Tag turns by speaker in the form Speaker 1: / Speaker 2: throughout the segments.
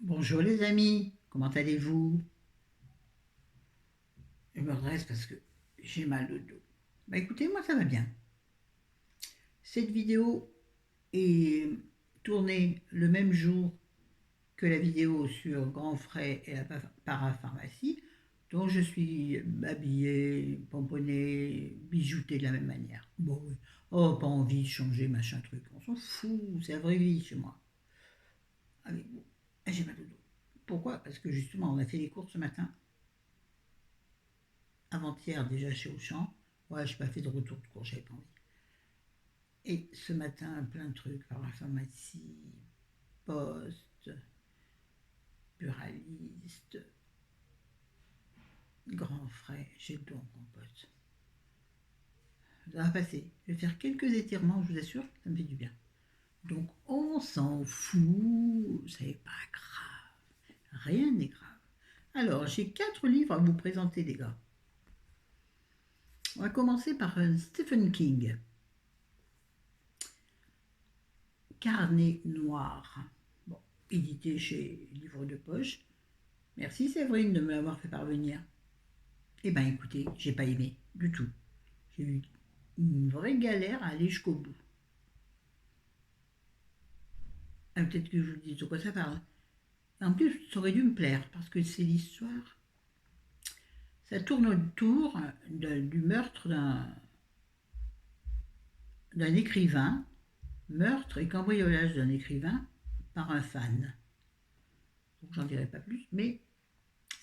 Speaker 1: Bonjour les amis, comment allez-vous? Je me redresse parce que j'ai mal au dos. Bah écoutez, moi ça va bien. Cette vidéo est tournée le même jour que la vidéo sur Grand Frais et la parapharmacie, donc je suis habillée, pomponnée, bijoutée de la même manière. Bon, oui. Oh, pas envie de changer, machin truc. On s'en fout, c'est la vraie vie chez moi. Avec vous. Ah, j'ai mal au dos. Pourquoi? Parce que justement, on a fait les courses ce matin avant-hier déjà chez Auchan. Ouais, je n'ai pas fait de retour de cours, j'avais pas envie. Et ce matin, plein de trucs, par la pharmacie, poste, buraliste, grand frais, j'ai le dos en compote. Ça va passer. Je vais faire quelques étirements, je vous assure, ça me fait du bien. Donc on s'en fout, c'est pas grave. Rien n'est grave. Alors, j'ai 4 livres à vous présenter, les gars. On va commencer par Stephen King. Carnet noir. Bon, édité chez Livre de Poche. Merci Séverine de me l'avoir fait parvenir. Eh ben écoutez, j'ai pas aimé du tout. J'ai eu une vraie galère à aller jusqu'au bout. Ah, peut-être que je vous dis de quoi ça parle. En plus, ça aurait dû me plaire parce que c'est l'histoire. Ça tourne autour du meurtre d'un écrivain, meurtre et cambriolage d'un écrivain par un fan. Donc j'en dirai pas plus, mais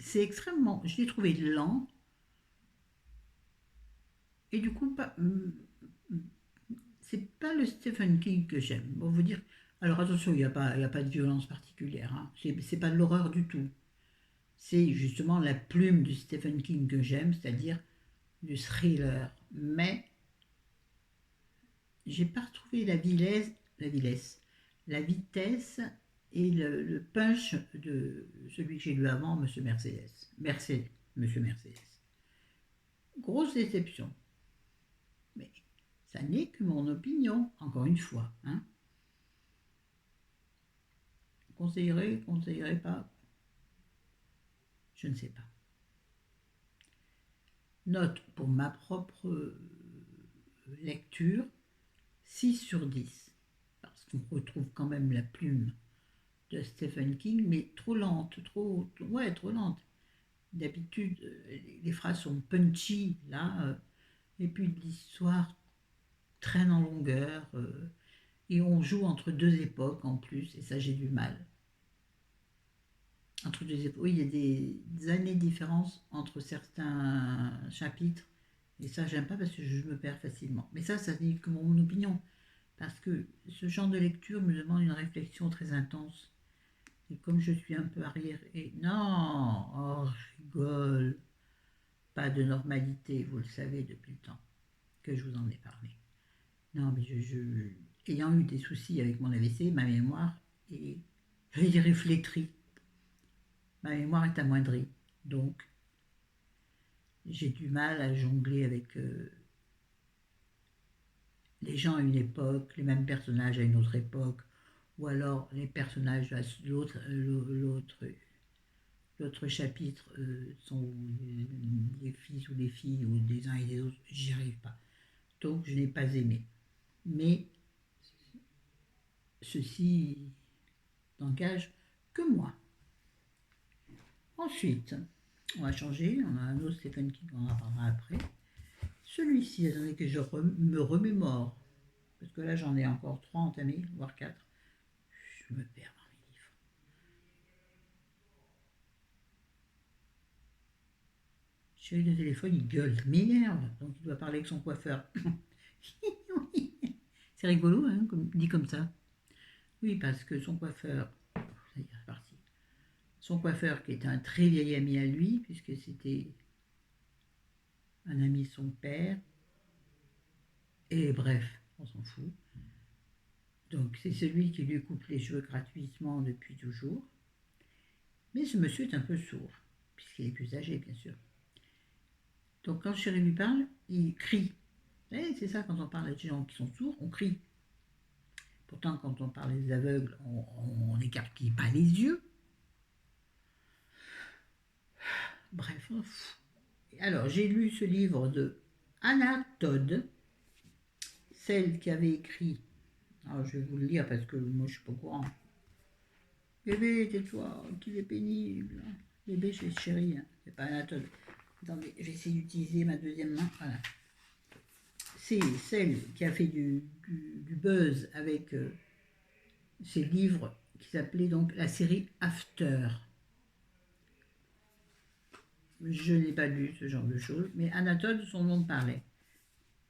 Speaker 1: c'est extrêmement. Je l'ai trouvé lent et du coup c'est pas le Stephen King que j'aime. Bon, vous dire. Alors attention, il y a pas de violence particulière. Hein. C'est pas de l'horreur du tout. C'est justement la plume du Stephen King que j'aime, c'est-à-dire du thriller. Mais j'ai pas retrouvé la vitesse et le punch de celui que j'ai lu avant, Monsieur Mercedes. Monsieur Mercedes. Grosse déception. Mais ça n'est que mon opinion, encore une fois. Hein. Conseillerait pas, je ne sais pas. Note pour ma propre lecture, 6 sur 10. Parce qu'on retrouve quand même la plume de Stephen King, mais trop lente, trop lente. D'habitude, les phrases sont punchy, là, et puis l'histoire traîne en longueur, et on joue entre deux époques en plus, et ça j'ai du mal. Entre deux époques, oui, il y a des années de différence entre certains chapitres, et ça j'aime pas parce que je me perds facilement. Mais ça n'est que mon opinion, parce que ce genre de lecture me demande une réflexion très intense. Et comme je suis un peu arrière, et non, oh, je rigole, pas de normalité, vous le savez depuis le temps que je vous en ai parlé. Non, mais ayant eu des soucis avec mon AVC, ma mémoire est, je dirais, flétrie. Ma mémoire est amoindrie. Donc, j'ai du mal à jongler avec les gens à une époque, les mêmes personnages à une autre époque, ou alors les personnages à l'autre chapitre sont les fils ou les filles ou des uns et des autres, j'y arrive pas. Donc je n'ai pas aimé. Mais ceci n'engage que moi. Ensuite, on va changer, on a un autre Stephen King, on en parlera après. Celui-ci, attendez que me remémore, parce que là j'en ai encore 3 entamés, voire 4. Je me perds dans les livres. Chérie, le téléphone, il gueule, il m'énerve, donc il doit parler avec son coiffeur. C'est rigolo, hein, dit comme ça. Oui, parce que son coiffeur, ça y est, c'est parti. Son coiffeur, qui est un très vieil ami à lui, puisque c'était un ami de son père, et bref, on s'en fout. Donc c'est celui qui lui coupe les cheveux gratuitement depuis toujours. Mais ce monsieur est un peu sourd, puisqu'il est plus âgé, bien sûr. Donc quand chéri lui parle, il crie. Et c'est ça, quand on parle à des gens qui sont sourds, on crie. Pourtant, quand on parle des aveugles, on n'écarquille pas les yeux. Bref. Alors, j'ai lu ce livre de Anna Todd, celle qui avait écrit. Alors, je vais vous le lire parce que moi, je suis pas au courant. Bébé, tais-toi, qu'il est pénible. Bébé, c'est chéri, hein. C'est pas Anna Todd. Attendez, je vais essayer d'utiliser ma deuxième main. Voilà. C'est celle qui a fait du buzz avec ses livres qui s'appelait donc la série After. Je n'ai pas lu ce genre de choses, mais Anatole, son nom parlait.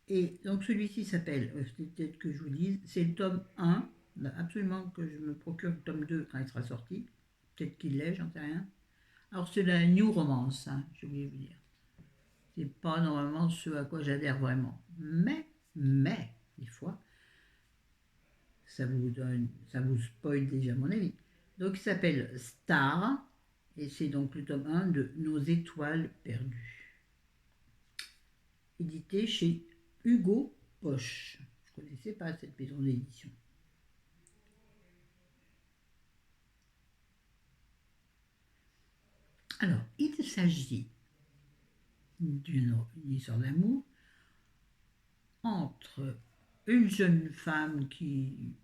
Speaker 1: Et donc celui-ci s'appelle, c'est peut-être que je vous dise, c'est le tome 1, absolument que je me procure le tome 2 quand il sera sorti, peut-être qu'il l'est, j'en sais rien. Alors c'est la New Romance, hein, j'ai oublié de vous dire. C'est pas normalement ce à quoi j'adhère vraiment. Mais, des fois, ça vous spoil déjà mon avis. Donc il s'appelle Star, et c'est donc le tome 1 de Nos étoiles perdues. Édité chez Hugo Poche. Je ne connaissais pas cette maison d'édition. Alors, il s'agit d'une histoire d'amour entre une jeune femme qui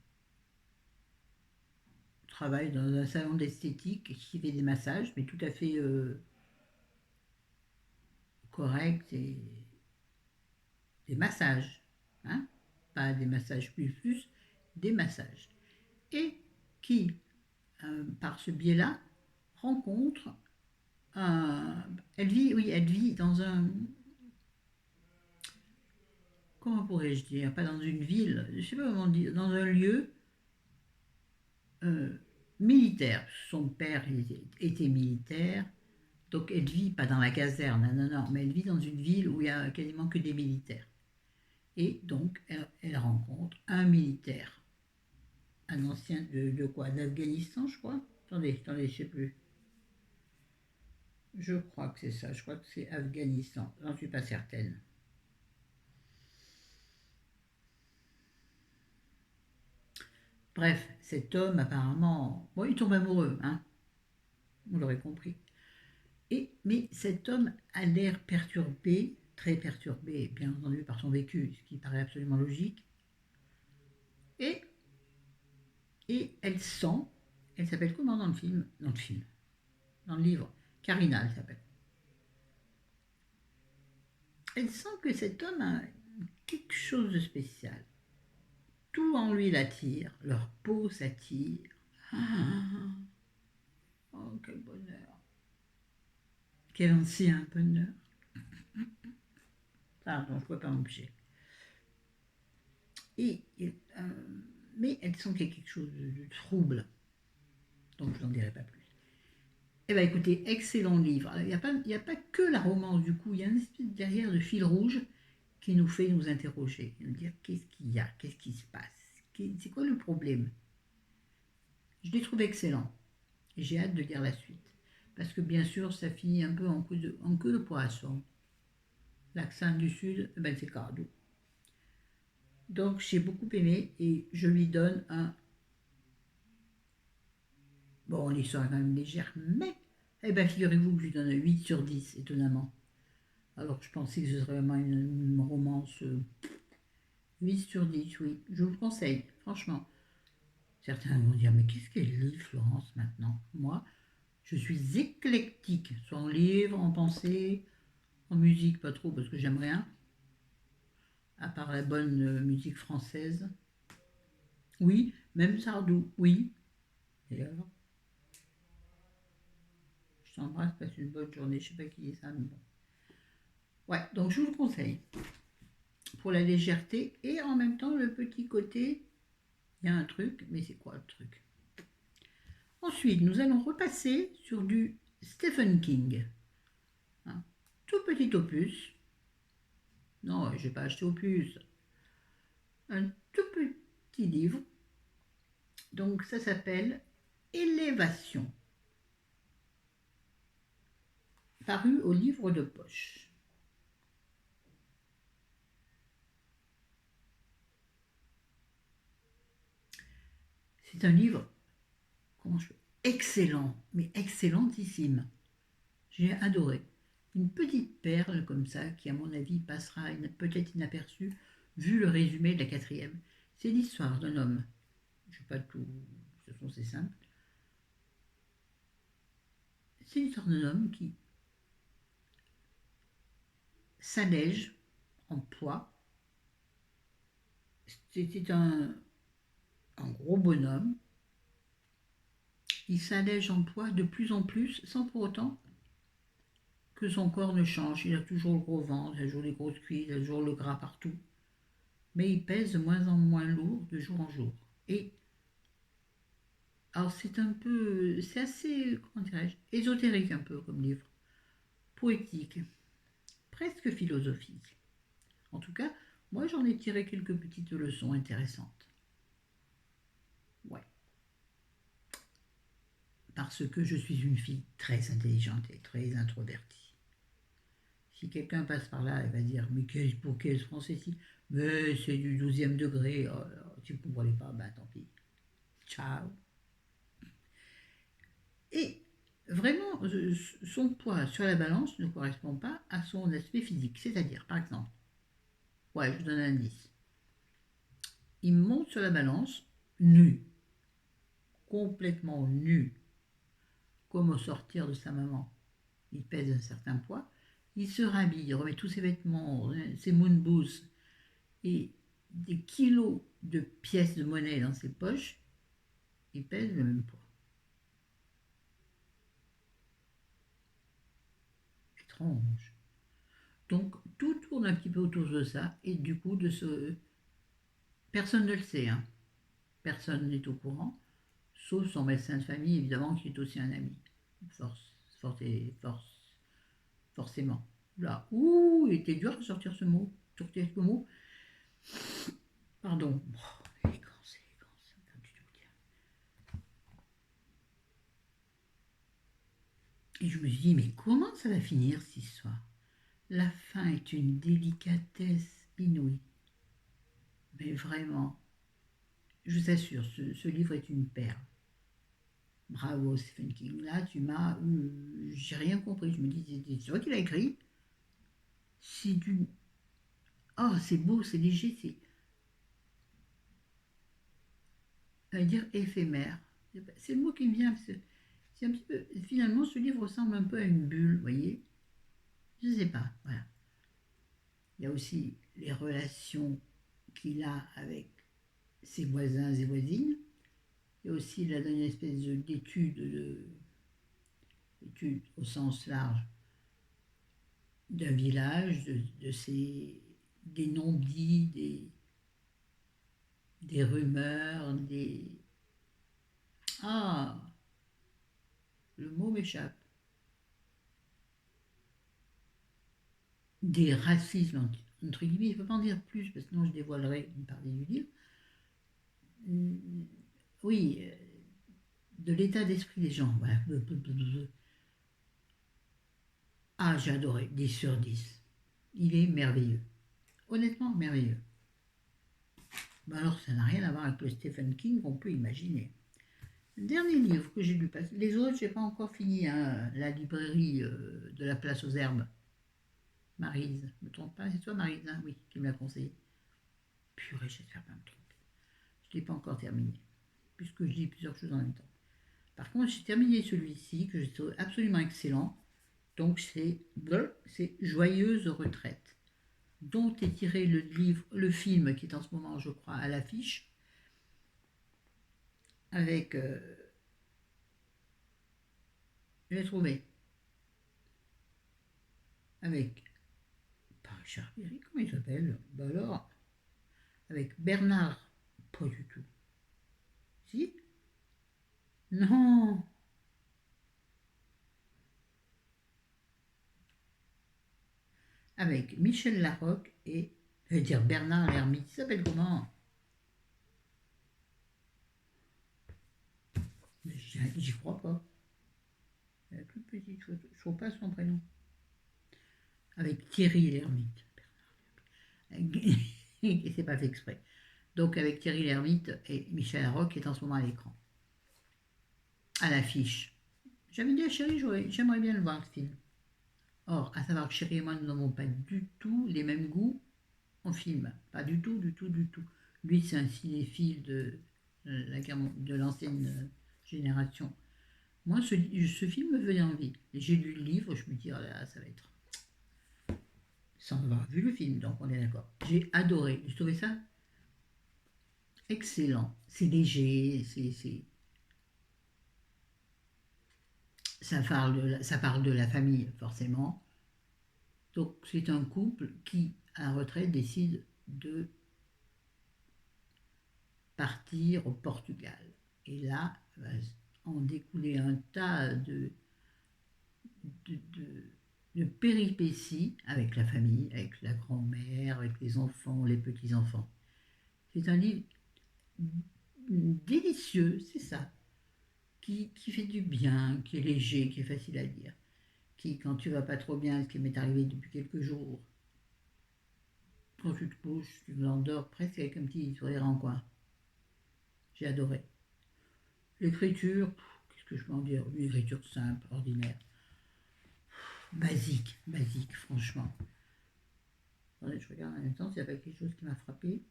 Speaker 1: travaille dans un salon d'esthétique et qui fait des massages, mais tout à fait correct, et des massages, hein, pas des massages plus, des massages. Et qui, par ce biais-là, rencontre elle vit dans un, comment pourrais-je dire, pas dans une ville, je ne sais pas comment dire, dans un lieu euh, militaire. Son père était militaire, donc elle vit pas dans la caserne, non, mais elle vit dans une ville où il y a quasiment que des militaires. Et donc elle rencontre un militaire, un ancien de quoi, d'Afghanistan, je crois. Attendez, je sais plus. Je crois que c'est ça, je crois que c'est Afghanistan, j'en suis pas certaine. Bref, cet homme apparemment, bon, il tombe amoureux, hein, vous l'aurez compris. Mais cet homme a l'air perturbé, très perturbé, bien entendu par son vécu, ce qui paraît absolument logique. Et, elle s'appelle comment dans le film, dans le livre, Karina, elle s'appelle. Elle sent que cet homme a quelque chose de spécial. Tout en lui l'attire, leur peau s'attire. Ah, oh, quel bonheur. Quel ancien bonheur. Pardon, je ne peux pas m'empêcher. Et, mais elle sent qu'il y a quelque chose de trouble. Donc je n'en dirai pas plus. Eh bien écoutez, excellent livre. Il n'y a pas que la romance du coup, il y a une espèce derrière de fil rouge qui nous fait nous interroger, nous dire qu'est-ce qu'il y a, qu'est-ce qui se passe, c'est quoi le problème. Je l'ai trouvé excellent et j'ai hâte de lire la suite. Parce que bien sûr, ça finit un peu en queue de poisson. L'accent du sud, ben c'est cadeau. Donc j'ai beaucoup aimé et je lui donne un... Bon, l'histoire est quand même légère, mais... Eh bien, figurez-vous que je lui donne un 8 sur 10, étonnamment. Alors que je pensais que ce serait vraiment une romance 8 sur 10, oui. Je vous le conseille, franchement. Certains vont dire, mais qu'est-ce qu'elle lit, Florence, maintenant? Moi, je suis éclectique, soit en livre, en pensée, en musique, pas trop, parce que j'aime rien, à part la bonne musique française. Oui, même Sardou, oui. Et alors, je t'embrasse, passe une bonne journée. Je sais pas qui dit ça, mais bon. Ouais, donc je vous le conseille. Pour la légèreté et en même temps le petit côté, il y a un truc, mais c'est quoi le truc? Ensuite, nous allons repasser sur du Stephen King. Un tout petit opus. Non, je n'ai pas acheté opus. Un tout petit livre. Donc ça s'appelle Élévation. Paru au livre de poche. C'est un livre, excellent, mais excellentissime. J'ai adoré. une petite perle comme ça, qui à mon avis passera peut-être inaperçue, vu le résumé de la quatrième. C'est l'histoire d'un homme. Je ne sais pas tout, de toute façon c'est simple. C'est l'histoire d'un homme qui s'allège en poids. C'était un gros bonhomme. Il s'allège en poids de plus en plus, sans pour autant que son corps ne change. Il a toujours le gros ventre, il a toujours les grosses cuisses, il a toujours le gras partout. Mais il pèse de moins en moins lourd de jour en jour. Et alors c'est assez, comment dirais-je, ésotérique un peu comme livre, poétique, presque philosophique. En tout cas, moi j'en ai tiré quelques petites leçons intéressantes. Ouais. Parce que je suis une fille très intelligente et très introvertie. Si quelqu'un passe par là, il va dire mais pour quel français-ci? Mais c'est du 12e degré. Oh, si vous ne comprenez pas, ben tant pis. Ciao. Et vraiment, son poids sur la balance ne correspond pas à son aspect physique. C'est-à-dire, par exemple, ouais, je vous donne un indice. Il monte sur la balance nu, complètement nu, comme au sortir de sa maman. Il pèse un certain poids. Il se rhabille, il remet tous ses vêtements, ses moon boots et des kilos de pièces de monnaie dans ses poches. Il pèse le même poids. Étrange. Donc tout tourne un petit peu autour de ça et du coup de ce... Personne ne le sait, hein. Personne n'est au courant, sauf son médecin de famille évidemment qui est aussi un ami. Forcément. Là, ouh, il était dur de sortir ce mot. Sortir ce mot. Pardon. Oh, élégance, comme tu veux dire. Et je me suis dit, mais comment ça va finir cette histoire? La fin est une délicatesse inouïe. Mais vraiment, je vous assure, ce livre est une perle. Bravo Stephen King. Là, tu m'as... j'ai rien compris. Je me dis, c'est toi qui l'as écrit. C'est du... Oh, c'est beau, c'est léger, c'est... À dire éphémère. C'est le mot qui me vient. C'est un petit peu... Finalement, ce livre ressemble un peu à une bulle, vous voyez. Je ne sais pas, voilà. Il y a aussi les relations qu'il a avec ses voisins et voisines. Et aussi, il a donné une espèce d'étude au sens large d'un village, des non-dits, des rumeurs, Ah, le mot m'échappe. Des racismes, entre guillemets, je ne peux pas en dire plus, parce que sinon je dévoilerai une partie du livre. Oui, de l'état d'esprit des gens. Voilà. Ah, j'ai adoré, 10 sur 10. Il est merveilleux. Honnêtement, merveilleux. Ben alors, ça n'a rien à voir avec le Stephen King qu'on peut imaginer. Le dernier livre que j'ai lu, les autres, je n'ai pas encore fini, hein, La librairie de la place aux herbes. Maryse, je ne me trompe pas, c'est toi Maryse, hein, oui, qui me l'a conseillé. Purée, j'espère pas me tromper. Je ne l'ai pas encore terminé, puisque je lis plusieurs choses en même temps. Par contre, j'ai terminé celui-ci, que je trouve absolument excellent. Donc, c'est Joyeuse retraite, dont est tiré le film qui est en ce moment, je crois, à l'affiche, avec... je l'ai trouvé. Avec... Pas Richard Berry, comment il s'appelle? Ben alors, avec Bernard... Pas du tout. Si? Non. Avec Michel Larocque et, je vais dire Bernard Lhermitte. Il s'appelle comment? J'y crois pas. La toute petite photo. Je ne trouve pas son prénom. Avec Thierry Lhermitte. Et c'est pas fait exprès. Donc avec Thierry Lhermitte et Michel Larocque qui est en ce moment à l'écran. À l'affiche. J'avais dit à Chérie, j'aimerais bien le voir, ce film. Or, à savoir que Chérie et moi, nous n'avons pas du tout les mêmes goûts en film. Pas du tout, du tout, du tout. Lui, c'est un cinéphile de l'ancienne génération. Moi, ce film me faisait envie. Et j'ai lu le livre, je me dis, oh là, ça va être... Sans avoir vu le film, donc on est d'accord. J'ai adoré. J'ai trouvé ça excellent. C'est léger, ça parle de la famille, forcément. Donc, c'est un couple qui, à la retraite, décide de partir au Portugal. Et là, va en découler un tas de, de- de péripéties avec la famille, avec la grand-mère, avec les enfants, les petits-enfants. C'est un livre délicieux, c'est ça, qui fait du bien, qui est léger, qui est facile à lire, qui, quand tu vas pas trop bien, ce qui m'est arrivé depuis quelques jours, quand tu te couches, tu l'endors presque avec un petit sourire en coin. J'ai adoré. L'écriture, qu'est-ce que je peux en dire? Une écriture simple, ordinaire, basique, basique, franchement. Attendez, je regarde en même temps s'il n'y a pas quelque chose qui m'a frappé.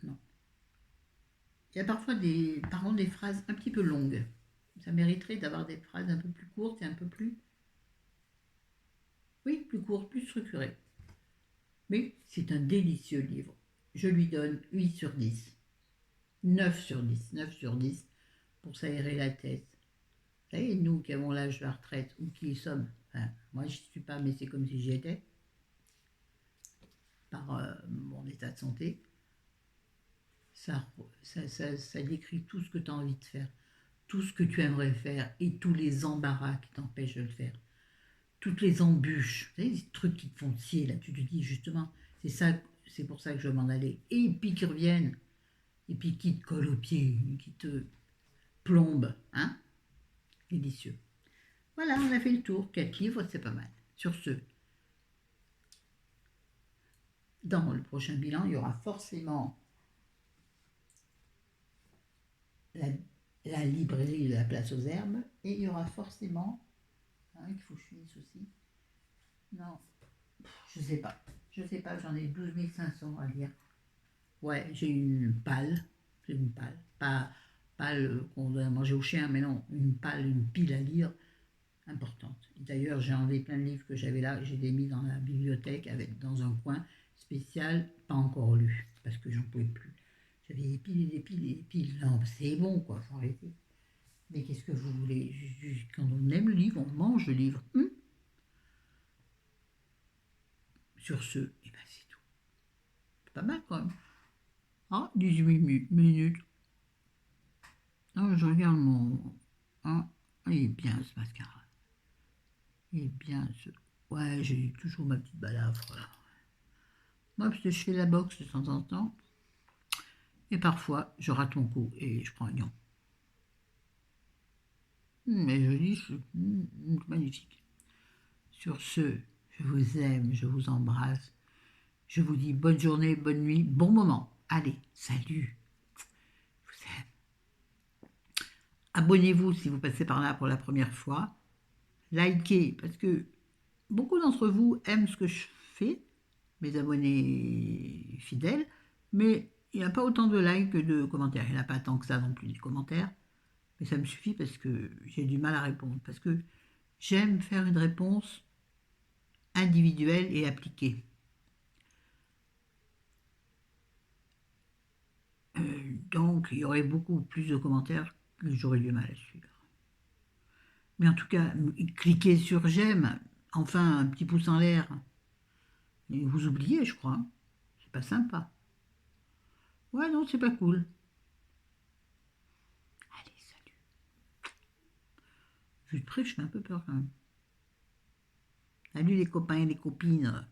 Speaker 1: Non. Il y a parfois par contre, des phrases un petit peu longues. Ça mériterait d'avoir des phrases un peu plus courtes et un peu plus, oui, plus courtes, plus structurées. Mais c'est un délicieux livre. Je lui donne 8 sur 10. 9 sur 10. 9 sur 10 pour s'aérer la tête. Vous savez, nous qui avons l'âge de la retraite ou qui y sommes, enfin, moi je ne suis pas, mais c'est comme si j'y étais, par mon état de santé, ça décrit tout ce que tu as envie de faire, tout ce que tu aimerais faire et tous les embarras qui t'empêchent de le faire, toutes les embûches, vous savez, ces trucs qui te font scier, là, tu te dis justement, c'est ça, c'est pour ça que je veux m'en aller, et puis qui reviennent, et puis qui te collent aux pieds, qui te plombent, hein, délicieux. Voilà, on a fait le tour, 4 livres, c'est pas mal. Sur ce, dans le prochain bilan, il y aura forcément la, la librairie de la place aux herbes, et il y aura forcément, hein, il faut que je finisse aussi, non, je sais pas, j'en ai 12 500 à lire. Ouais, j'ai une palle, c'est une palle, pas qu'on doit manger au chien, mais non, une palle, une pile à lire importante. D'ailleurs, j'ai enlevé plein de livres que j'avais là, j'ai les mis dans la bibliothèque, dans un coin spécial, pas encore lu, parce que j'en pouvais plus. J'avais des piles et des piles et des piles. Non, c'est bon, quoi, faut arrêter. Mais qu'est-ce que vous voulez? Quand on aime le livre, on mange le livre. Sur ce, eh ben c'est tout. C'est pas mal quand même. Ah, 18 minutes. Ah, je regarde mon... Ah, il est bien ce mascara. Il est bien ce... Ouais, j'ai toujours ma petite balafre là. Moi, parce que je fais la boxe de temps en temps. Et parfois, je rate mon coup et je prends un lion. Mais joli, magnifique. Sur ce, je vous aime, je vous embrasse. Je vous dis bonne journée, bonne nuit, bon moment. Allez, salut. Je vous aime. Abonnez-vous si vous passez par là pour la première fois. Likez, parce que beaucoup d'entre vous aiment ce que je fais, mes abonnés fidèles, mais il n'y a pas autant de likes que de commentaires. Il n'y en a pas tant que ça non plus, des commentaires. Mais ça me suffit parce que j'ai du mal à répondre. Parce que j'aime faire une réponse individuelle et appliquée. Donc, il y aurait beaucoup plus de commentaires que j'aurais du mal à suivre. Mais en tout cas, cliquez sur j'aime, enfin un petit pouce en l'air. Et vous oubliez, je crois. C'est pas sympa. Ouais, non, c'est pas cool. Allez, salut. Vu de près, je fais un peu peur quand même. Salut les copains et les copines.